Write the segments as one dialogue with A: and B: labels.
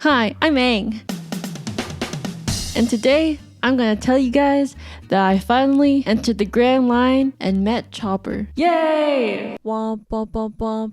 A: Hi, I'm Aang. And today, I'm gonna tell you guys that I finally entered the Grand Line and met Chopper. Yay! Womp womp womp womp.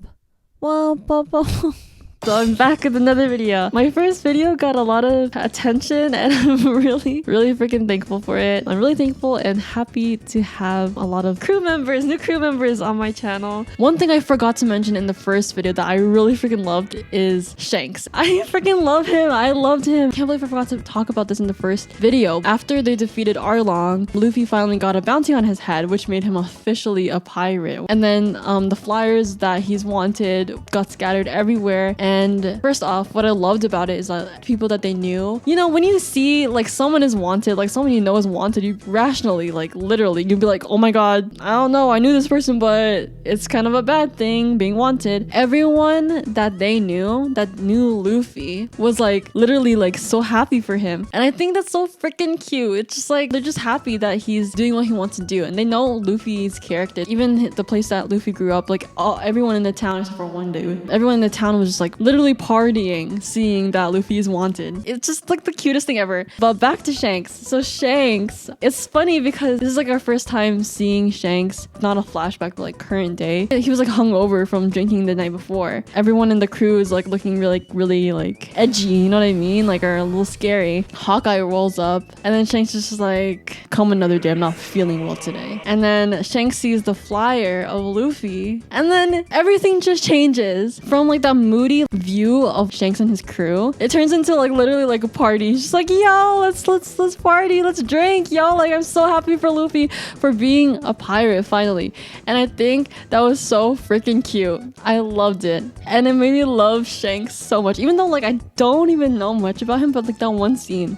A: Womp womp womp. So I'm back with another video. My first video got a lot of attention and I'm really freaking thankful for it. I'm really thankful and happy to have a lot of new crew members on my channel. One thing I forgot to mention in the first video that I really freaking loved is Shanks. I freaking love him. I loved him. Can't believe I forgot to talk about this in the first video. After they defeated Arlong, Luffy finally got a bounty on his head, which made him officially a pirate. And then the flyers that he's wanted got scattered everywhere. And first off, what I loved about it is that people that they knew, you know, when you see like someone is wanted, like someone you know is wanted, you rationally, like literally, you'd be like, oh my god, I don't know, I knew this person, but it's kind of a bad thing being wanted. Everyone that they knew, that knew Luffy, was like literally like so happy for him. And I think that's so freaking cute. It's just like, they're just happy that he's doing what he wants to do. And they know Luffy's character. Even the place that Luffy grew up, like everyone in the town, except for one dude, everyone in the town was just like literally partying seeing that Luffy is wanted. It's just like the cutest thing ever. But back to Shanks. So Shanks, it's funny because this is like our first time seeing Shanks, not a flashback but like current day. He was like hungover from drinking the night before. Everyone in the crew is like looking really like edgy, you know what I mean? Like are a little scary. Hawkeye rolls up and then Shanks is just like, come another day, I'm not feeling well today. And then Shanks sees the flyer of Luffy and then everything just changes from like that moody view of Shanks and his crew. It turns into like literally like a party. She's like, yo, let's party, let's drink, yo, like I'm so happy for Luffy for being a pirate finally. And I think that was so freaking cute. I loved it. And it made me love Shanks so much. Even though like I don't even know much about him, but like that one scene,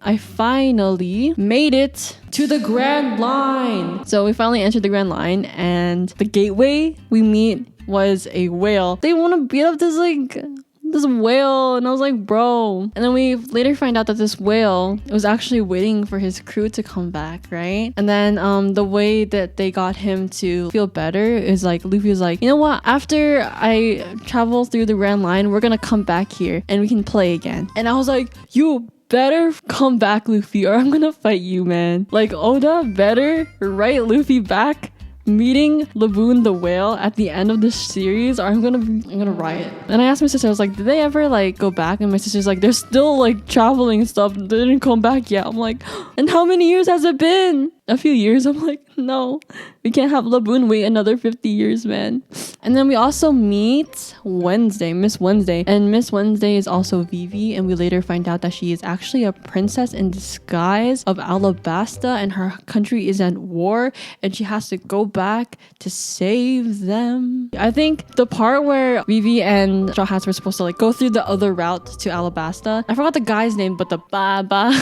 A: I finally made it to the Grand Line. So we finally entered the Grand Line and the gateway we meet was a whale. They want to beat up this whale, and I was like, bro. And then we later find out that this whale was actually waiting for his crew to come back, right? And then the way that they got him to feel better is like Luffy was like, you know what? After I travel through the Grand Line, we're gonna come back here and we can play again. And I was like, you better come back, Luffy, or I'm gonna fight you, man. Like Oda better write Luffy back meeting Laboon the Whale at the end of this series, or I'm gonna riot. And I asked my sister, I was like, did they ever like go back? And my sister's like, they're still like traveling and stuff, they didn't come back yet. I'm like, and how many years has it been? A few years. I'm like, no, we can't have Laboon wait another 50 years, man. And then we also meet Miss Wednesday. And Miss Wednesday is also Vivi, and we later find out that she is actually a princess in disguise of Alabasta, and her country is at war, and she has to go back to save them. I think the part where Vivi and Straw Hats were supposed to like go through the other route to Alabasta, I forgot the guy's name, but the Baba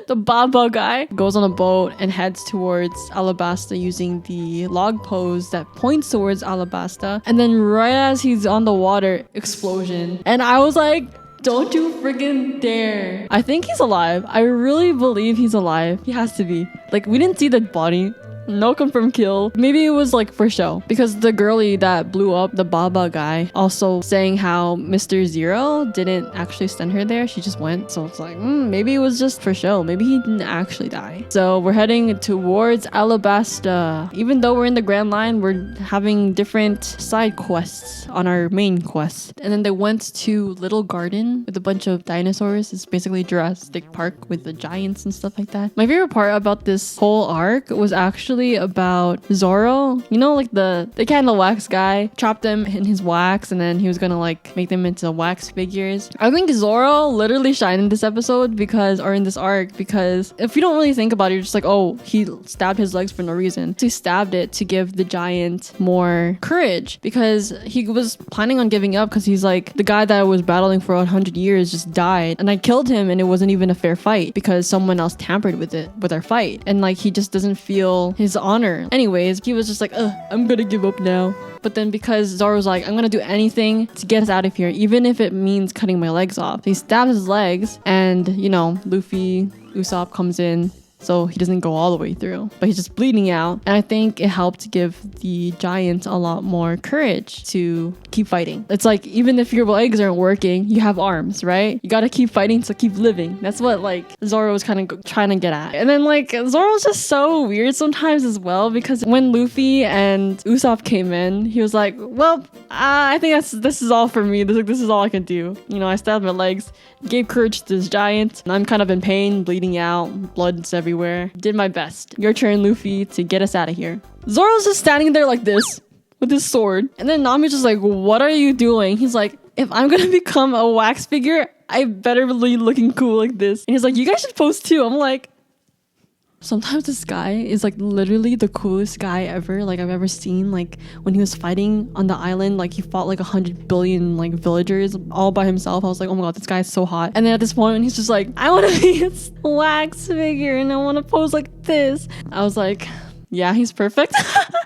A: the Baba guy goes on a boat and heads towards Alabasta using the log pose that points towards Alabasta. And then right as he's on the water, explosion. And I was like, don't you friggin' dare. I think he's alive. I really believe he's alive. He has to be. Like, we didn't see the body. No confirmed kill. Maybe it was like for show, because the girlie that blew up, the Baba guy, also saying how Mr. Zero didn't actually send her there, she just went. So it's like, maybe it was just for show. Maybe he didn't actually die. So we're heading towards Alabasta. Even though we're in the Grand Line, we're having different side quests on our main quest. And then they went to Little Garden with a bunch of dinosaurs. It's basically Jurassic Park with the giants and stuff like that. My favorite part about this whole arc was actually about Zoro. You know, like the candle wax guy chopped them in his wax, and then he was gonna like make them into wax figures. I think Zoro literally shined in this episode in this arc, because if you don't really think about it, you're just like, oh, he stabbed his legs for no reason. He stabbed it to give the giant more courage, because he was planning on giving up, because he's like, the guy that I was battling for 100 years just died, and I killed him, and it wasn't even a fair fight because someone else tampered with our fight, and like he just doesn't feel his honor. Anyways, he was just like, I'm gonna give up now. But then because Zoro's like, I'm gonna do anything to get us out of here, even if it means cutting my legs off. He stabs his legs, and you know, Luffy, Usopp comes in, so he doesn't go all the way through, but he's just bleeding out. And I think it helped give the giant a lot more courage to keep fighting. It's like, even if your legs aren't working, you have arms, right? You gotta keep fighting to keep living. That's what like Zoro was kind of trying to get at. And then like Zoro's just so weird sometimes as well, because when Luffy and Usopp came in, he was like, well, I think this is all for me. This is all I can do. You know, I stabbed my legs, gave courage to this giant, and I'm kind of in pain, bleeding out, blood's everywhere. Did my best. Your turn, Luffy, to get us out of here. Zoro's just standing there like this with his sword, and then Nami's just like, what are you doing? He's like, if I'm gonna become a wax figure, I better be looking cool like this. And he's like, you guys should pose too. I'm like, sometimes this guy is like literally the coolest guy ever, like I've ever seen. Like when he was fighting on the island, like he fought like 100 billion like villagers all by himself. I was like, oh my god, this guy is so hot. And then at this point he's just like, I want to be a wax figure and I want to pose like this. I was like, yeah, he's perfect.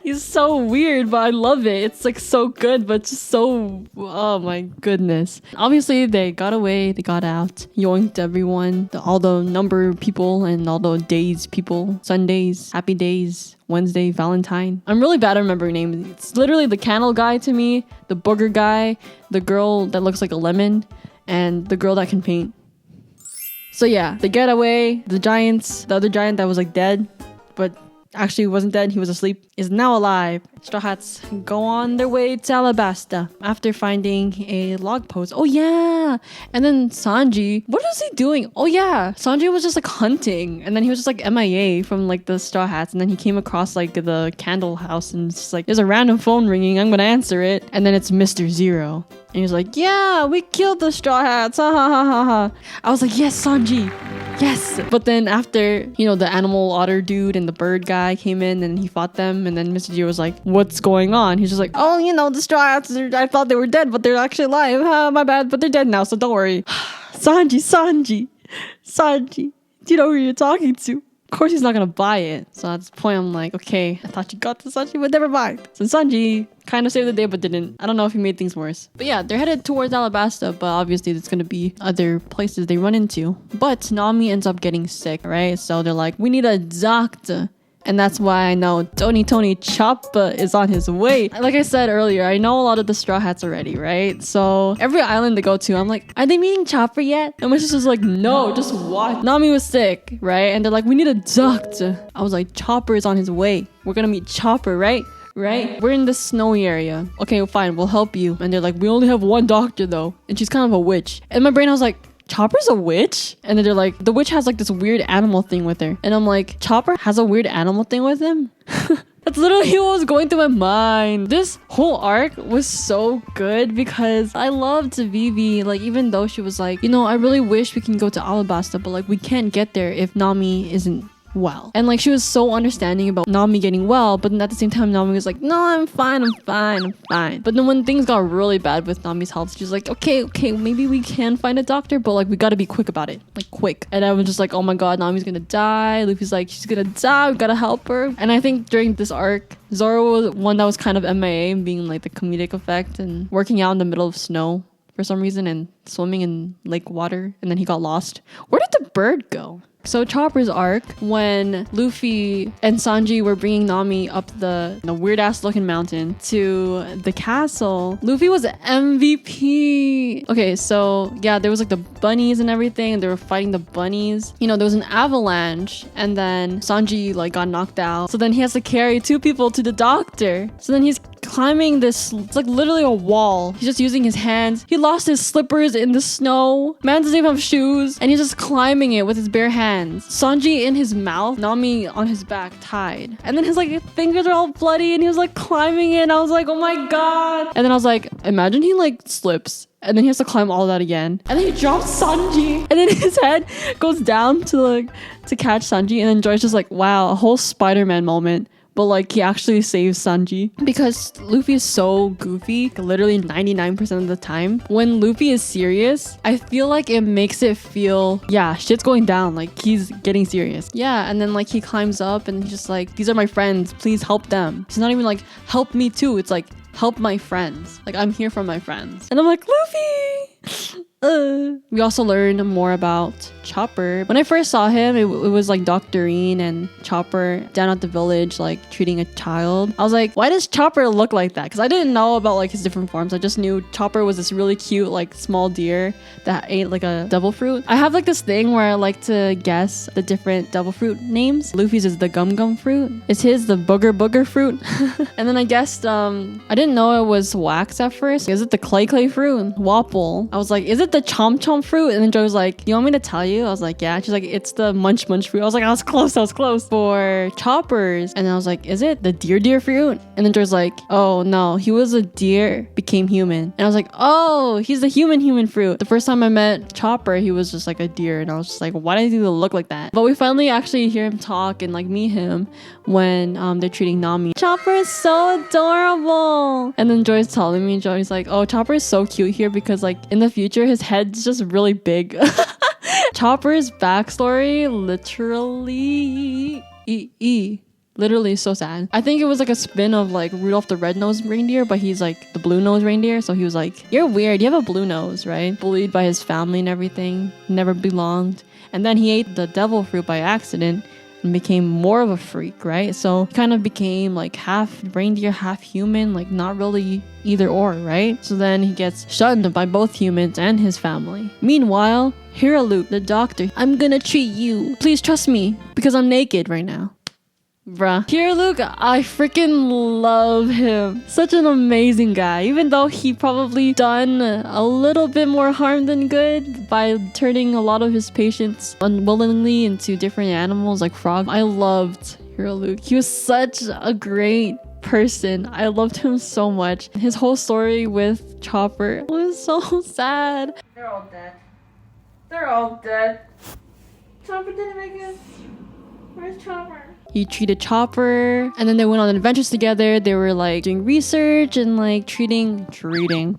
A: He's so weird, but I love it. It's like so good, but just so, oh my goodness. Obviously, they got away, they got out, yoinked everyone, all the number people and all the days people, Sundays, happy days, Wednesday, Valentine. I'm really bad at remembering names. It's literally the candle guy to me, the booger guy, the girl that looks like a lemon, and the girl that can paint. So yeah, they get away. The other giant that was like dead, but actually wasn't dead, he was asleep, is now alive. Straw Hats go on their way to Alabasta after finding a log post. Oh yeah! And then Sanji, what is he doing? Oh yeah, Sanji was just like hunting, and then he was just like MIA from like the Straw Hats, and then he came across like the candle house, and it's just like, there's a random phone ringing, I'm gonna answer it, and then it's Mr. Zero. And he was like, yeah, we killed the Straw Hats, ha ha ha ha ha. I was like, yes, Sanji, yes. But then after, you know, the animal otter dude and the bird guy came in and he fought them, and then Mr. Zero was like, what's going on? He's just like, oh, you know, the Straw Hats, I thought they were dead, but they're actually alive. My bad, but they're dead now, so don't worry. Sanji, do you know who you're talking to? Of course he's not gonna buy it. So at this point I'm like, okay, I thought you got this, Sanji, but never mind. So Sanji kind of saved the day but didn't. I don't know if he made things worse. But yeah, they're headed towards Alabasta, but obviously there's gonna be other places they run into. But Nami ends up getting sick, right? So they're like, we need a doctor. And that's why I know Tony Choppa is on his way. Like I said earlier, I know a lot of the Straw Hats already, right? So every island they go to, I'm like, are they meeting Chopper yet? And my sister's like, no, just watch. Nami was sick, right? And they're like, we need a doctor. I was like, Chopper is on his way. We're gonna meet Chopper, right? We're in the snowy area. Okay, fine, we'll help you. And they're like, we only have one doctor though, and she's kind of a witch. And my brain, I was like, Chopper's a witch? And then they're like, the witch has like this weird animal thing with her. And I'm like, Chopper has a weird animal thing with him? That's literally what was going through my mind. This whole arc was so good because I loved Vivi. Like, even though she was like, you know, I really wish we can go to Alabasta, but like we can't get there if Nami isn't well. And like she was so understanding about Nami getting well, but then at the same time Nami was like, no, I'm fine. But then when things got really bad with Nami's health, she's like, okay, maybe we can find a doctor, but like we gotta be quick about it, like quick. And I was just like, oh my god, Nami's gonna die. Luffy's like, she's gonna die, we gotta help her. And I think during this arc, Zoro was one that was kind of MIA, being like the comedic effect and working out in the middle of snow for some reason and swimming in lake water, and then he got lost. Where did the bird go? So Chopper's arc, when Luffy and Sanji were bringing Nami up the weird ass looking mountain to the castle, Luffy was MVP. Okay, so yeah, there was like the bunnies and everything, and they were fighting the bunnies. You know, there was an avalanche, and then Sanji like got knocked out. So then he has to carry 2 people to the doctor. So then he's climbing this, it's like literally a wall. He's just using his hands. He lost his slippers in the snow. Man doesn't even have shoes, and he's just climbing it with his bare hands. Sanji in his mouth, Nami on his back tied. And then his like fingers are all bloody and he was like climbing it, and I was like, oh my god. And then I was like, imagine he like slips and then he has to climb all that again. And then he drops Sanji. And then his head goes down to catch Sanji. And then Joy's just like, wow, a whole Spider-Man moment. But like he actually saves Sanji because Luffy is so goofy literally 99% of the time. When Luffy is serious, I feel like it makes it feel, yeah, shit's going down, like he's getting serious. Yeah, and then like he climbs up and he's just like, these are my friends, please help them. It's not even like help me too, it's like help my friends, like I'm here for my friends. And I'm like, Luffy, We also learned more about Chopper. When I first saw him, it was like Doctorine and Chopper down at the village, like treating a child. I was like, why does Chopper look like that? Because I didn't know about like his different forms. I just knew Chopper was this really cute like small deer that ate like a devil fruit. I have like this thing where I like to guess the different devil fruit names. Luffy's is the gum gum fruit. Is his the booger fruit? And then I guessed, I didn't know it was wax at first. Is it the clay fruit? Wapple. I was like, is it the chomp fruit? And then Joe was like, you want me to tell you? I was like, yeah. She's like, it's the munch fruit. I was like, I was close for Choppers. And I was like, is it the deer fruit? And then Joe's like, oh no, he was a deer, became human. And I was like, oh, he's the human fruit. The first time I met Chopper, he was just like a deer. And I was just like, why does he look like that? But we finally actually hear him talk and like meet him when they're treating Nami. Chopper is so adorable. And then Joy's telling me, Joy's like, oh, Chopper is so cute here because like in the future, his head's just really big. Chopper's backstory literally so sad. I think it was like a spin of like Rudolph the red-nosed reindeer, but he's like the blue-nosed reindeer. So he was like, you're weird, you have a blue nose, right? Bullied by his family and everything, never belonged. And then he ate the devil fruit by accident and became more of a freak, right? So he kind of became like half reindeer, half human, like not really either or, right? So then he gets shunned by both humans and his family. Meanwhile, Hiriluk, the doctor, I'm gonna treat you. Please trust me because I'm naked right now. Bruh. Hiriluk, I freaking love him. Such an amazing guy. Even though he probably done a little bit more harm than good by turning a lot of his patients unwillingly into different animals like frogs. I loved Hiriluk. He was such a great person. I loved him so much. His whole story with Chopper was so sad. They're all dead. They're all dead. Chopper didn't make it. Where's Chopper? He treated Chopper and then they went on adventures together. They were like doing research and like treating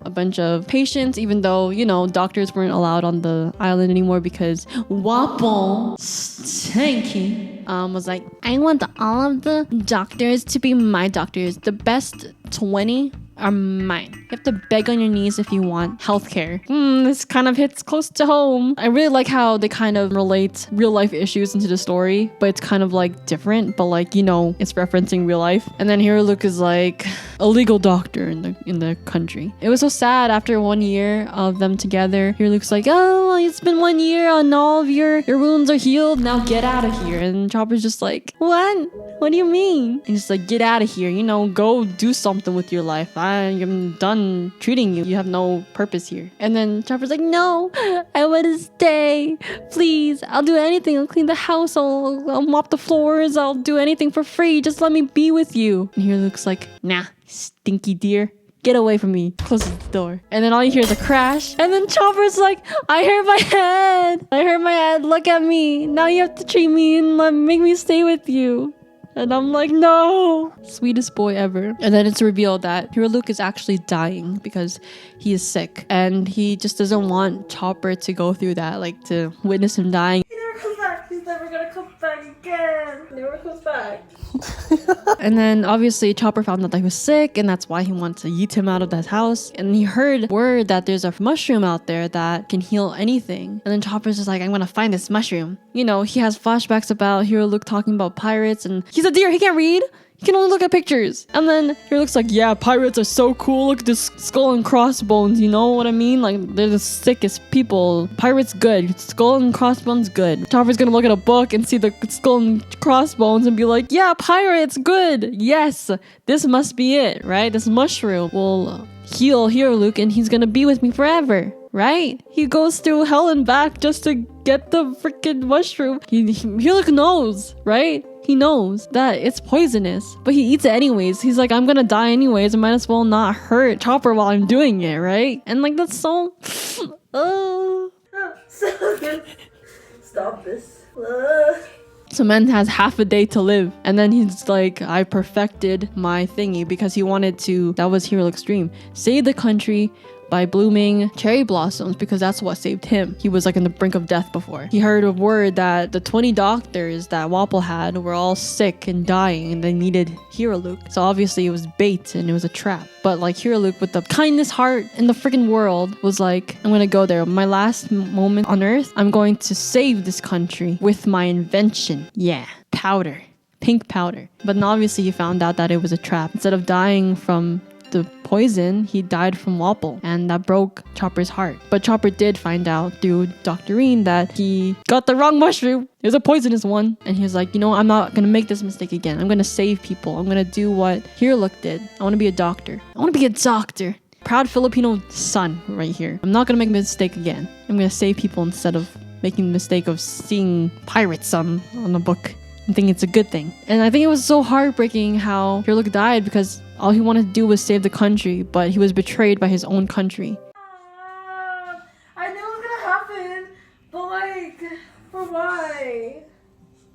A: a bunch of patients, even though, you know, doctors weren't allowed on the island anymore because Wapple Stanky was like, I want all of the doctors to be my doctors. The best 20 are mine. You have to beg on your knees if you want healthcare. This kind of hits close to home. I really like how they kind of relate real life issues into the story, but it's kind of like different, but like, you know, it's referencing real life. And then Hiriluk is like a legal doctor in the country. It was so sad after 1 year of them together. Hiriluk's like, oh, it's been 1 year and all of your wounds are healed. Now get out of here. And Chopper's just like, what? What do you mean? And he's like, get out of here. You know, go do something with your life. I'm done treating you. You have no purpose here. And then Chopper's like, no, I want to stay. Please, I'll do anything. I'll clean the house. I'll mop the floors. I'll do anything for free. Just let me be with you. And Hiriluk's like, nah, stinky deer. Get away from me. Closes the door. And then all you hear is a crash. And then Chopper's like, I hurt my head. I hurt my head. Look at me. Now you have to treat me and make me stay with you. And I'm like, no. Sweetest boy ever. And then it's revealed that Hiriluk is actually dying because he is sick. And he just doesn't want Chopper to go through that, like to witness him dying. He never comes back. He's never gonna come back again. He never comes back. And then obviously Chopper found out that he was sick and that's why he wanted to yeet him out of that house. And he heard word that there's a mushroom out there that can heal anything. And then Chopper's just like, I'm gonna find this mushroom. You know, he has flashbacks about Hiriluk talking about pirates and he's a deer, he can't read. He can only look at pictures. And then Hiriluk's like, yeah, pirates are so cool. Look at this skull and crossbones. You know what I mean? Like, they're the sickest people. Pirates good. Skull and crossbones good. Chopper's gonna look at a book and see the skull and crossbones and be like, yeah, pirates good. Yes, this must be it, right? This mushroom will heal Hiriluk and he's gonna be with me forever. Right? He goes through hell and back just to get the freaking mushroom. Hiriluk knows, right? He knows that it's poisonous, but he eats it anyways. He's like, I'm gonna die anyways. I might as well not hurt Chopper while I'm doing it, right? And like, that's so... Stop this. So man has half a day to live. And then he's like, I perfected my thingy because he wanted to, that was Hiriluk's dream, save the country by blooming cherry blossoms because that's what saved him. He was like in the brink of death before. He heard a word that the 20 doctors that Wapol had were all sick and dying and they needed Hiriluk. So obviously it was bait and it was a trap. But like Hiriluk with the kindest heart in the freaking world was like, I'm gonna go there. My last moment on earth, I'm going to save this country with my invention. Yeah, powder. Pink powder. But then obviously he found out that it was a trap. Instead of dying from the poison, he died from Wapol, and that broke Chopper's heart. But Chopper did find out through Dr. Reen that he got the wrong mushroom. It was a poisonous one. And he was like, you know, I'm not gonna make this mistake again. I'm gonna save people. I'm gonna do what Hiriluk did. I wanna be a doctor. I wanna be a doctor. Proud Filipino son right here. I'm not gonna make a mistake again. I'm gonna save people instead of making the mistake of seeing pirates on the book and thinking it's a good thing. And I think it was so heartbreaking how Hiriluk died because all he wanted to do was save the country, but he was betrayed by his own country.
B: I knew it was gonna happen, but like, for why?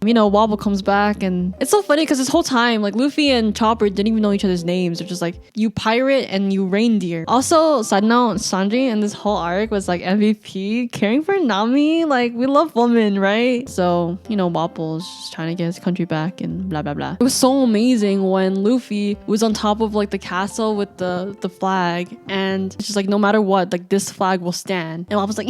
A: You know, Wapol comes back and it's so funny because this whole time, like Luffy and Chopper didn't even know each other's names. They're just like, you pirate and you reindeer. Also, side note, Sanji in this whole arc was like MVP, caring for Nami. Like, we love women, right? So, you know, Wapol's just trying to get his country back and blah, blah, blah. It was so amazing when Luffy was on top of like the castle with the flag and it's just like, no matter what, like this flag will stand. And Wapol's like,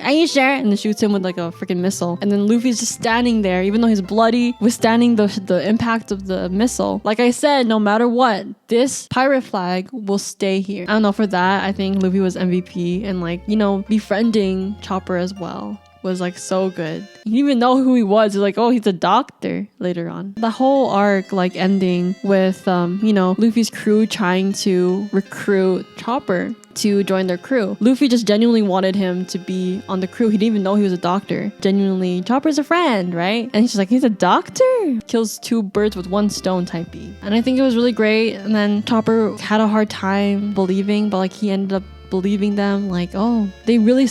A: are you sure? And then shoots him with like a freaking missile. And then Luffy's just standing there, even though he's bloody, withstanding the impact of the missile. Like I said, no matter what, this pirate flag will stay here. I don't know, for that, I think Luffy was MVP, and like, you know, befriending Chopper as well was like so good. He didn't even know who he was. He's like, oh, he's a doctor later on. The whole arc like ending with, you know, Luffy's crew trying to recruit Chopper to join their crew. Luffy just genuinely wanted him to be on the crew. He didn't even know he was a doctor. Genuinely, Chopper's a friend, right? And he's just like, he's a doctor? Kills two birds with one stone type B. And I think it was really great. And then Chopper had a hard time believing, but like he ended up believing them, like, oh, they really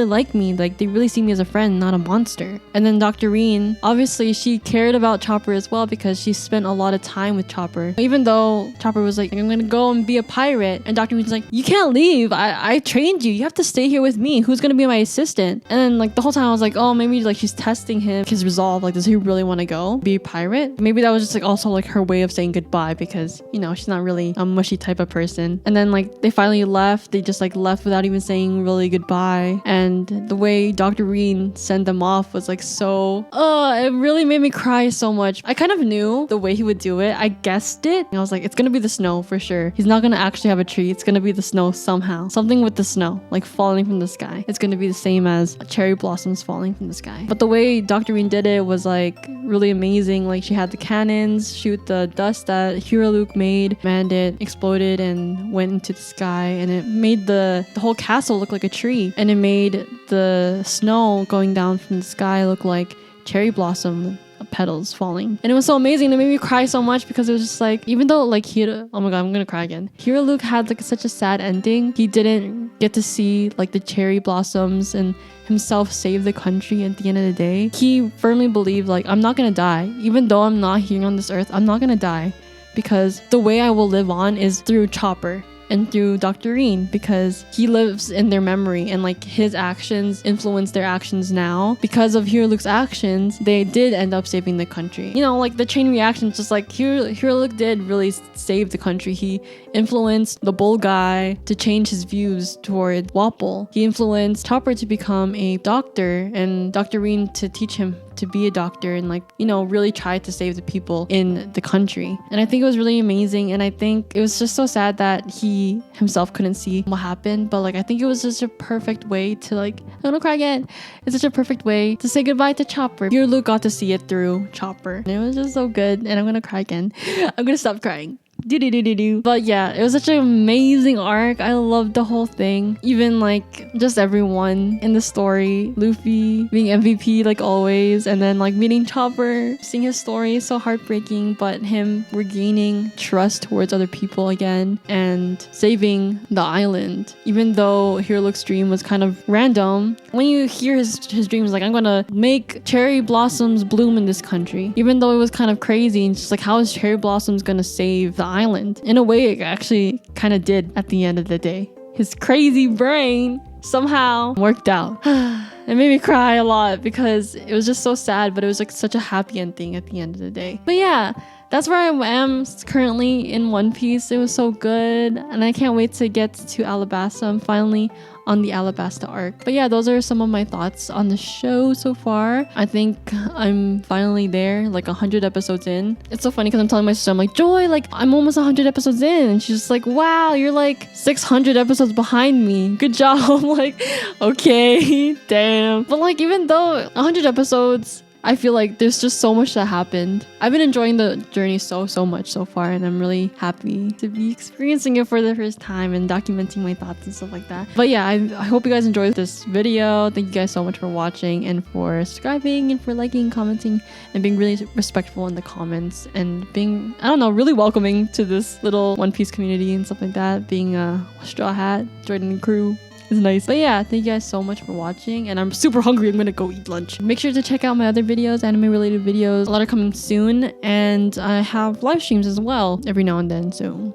A: like me, like they really see me as a friend, not a monster. And then Dr. Reen, obviously she cared about Chopper as well because she spent a lot of time with Chopper, even though Chopper was like, I'm gonna go and be a pirate, and Dr. Reen's like, you can't leave, I trained you have to stay here with me, who's gonna be my assistant? And then like the whole time I was like, oh, maybe like she's testing his resolve, like does he really want to go be a pirate? Maybe that was just like also like her way of saying goodbye because, you know, she's not really a mushy type of person. And then like they finally left, they just like left without even saying really goodbye. And the way Dr. Reen sent them off was like so, it really made me cry so much. I kind of knew the way he would do it. I guessed it. And I was like, it's gonna be the snow for sure. He's not gonna actually have a tree. It's gonna be the snow somehow. Something with the snow, like falling from the sky. It's gonna be the same as cherry blossoms falling from the sky. But the way Dr. Reen did it was like really amazing. Like she had the cannons shoot the dust that Hiriluk made, and it exploded and went into the sky, and it made the whole castle look like a tree, and it made the snow going down from the sky look like cherry blossom petals falling. And it was so amazing. It made me cry so much because it was just like, even though like oh my god, I'm gonna cry again. Hiriluk had like such a sad ending. He didn't get to see like the cherry blossoms and himself save the country at the end of the day. He firmly believed like, I'm not gonna die. Even though I'm not here on this earth, I'm not gonna die, because the way I will live on is through Chopper and through Dr. Reen, because he lives in their memory, and like his actions influence their actions now. Because of Hiriluk's actions, they did end up saving the country. You know, like the chain reaction, just like Hiriluk did really save the country. He influenced the bull guy to change his views toward Wapol. He influenced Chopper to become a doctor, and Dr. Reen to teach him to be a doctor, and like, you know, really try to save the people in the country. And I think it was really amazing, and I think it was just so sad that he himself couldn't see what happened, but like I think it was just a perfect way to like, I'm gonna cry again. It's such a perfect way to say goodbye to Chopper. Hiriluk got to see it through Chopper, and it was just so good, and I'm gonna cry again. I'm gonna stop crying. But yeah, it was such an amazing arc. I loved the whole thing. Even like just everyone in the story. Luffy being MVP like always, and then like meeting Chopper, seeing his story is so heartbreaking, but him regaining trust towards other people again and saving the island. Even though Hiriluk's dream was kind of random, when you hear his dreams like, I'm gonna make cherry blossoms bloom in this country, even though it was kind of crazy, and just like, how is cherry blossoms gonna save the island? In a way, it actually kind of did at the end of the day. his crazy brain somehow worked out. It made me cry a lot because it was just so sad, but it was like such a happy ending at the end of the day. But yeah, that's where I am currently in One Piece. It was so good, and I can't wait to get to Alabasta. I'm finally on the Alabasta arc. But yeah, those are some of my thoughts on the show so far. I think I'm finally there, like 100 episodes in. It's so funny because I'm telling my sister, I'm like, Joy, like I'm almost 100 episodes in, and she's just like, wow, you're like 600 episodes behind me. Good job. I'm like, okay, damn. But like, even though 100 episodes, I feel like there's just so much that happened. I've been enjoying the journey so much so far, and I'm really happy to be experiencing it for the first time and documenting my thoughts and stuff like that. But yeah, I hope you guys enjoyed this video. Thank you guys so much for watching and for subscribing and for liking, commenting, and being really respectful in the comments and being, I don't know, really welcoming to this little One Piece community and stuff like that. Being a Straw Hat, joining the crew. It's nice. But yeah, thank you guys so much for watching, and I'm super hungry. I'm gonna go eat lunch. Make sure to check out my other videos, anime related videos. A lot are coming soon, and I have live streams as well every now and then, so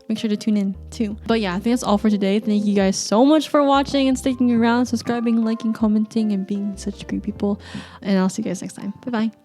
A: make sure to tune in too. But yeah, I think that's all for today. Thank you guys so much for watching and sticking around, subscribing, liking, commenting, and being such great people, and I'll see you guys next time. Bye bye.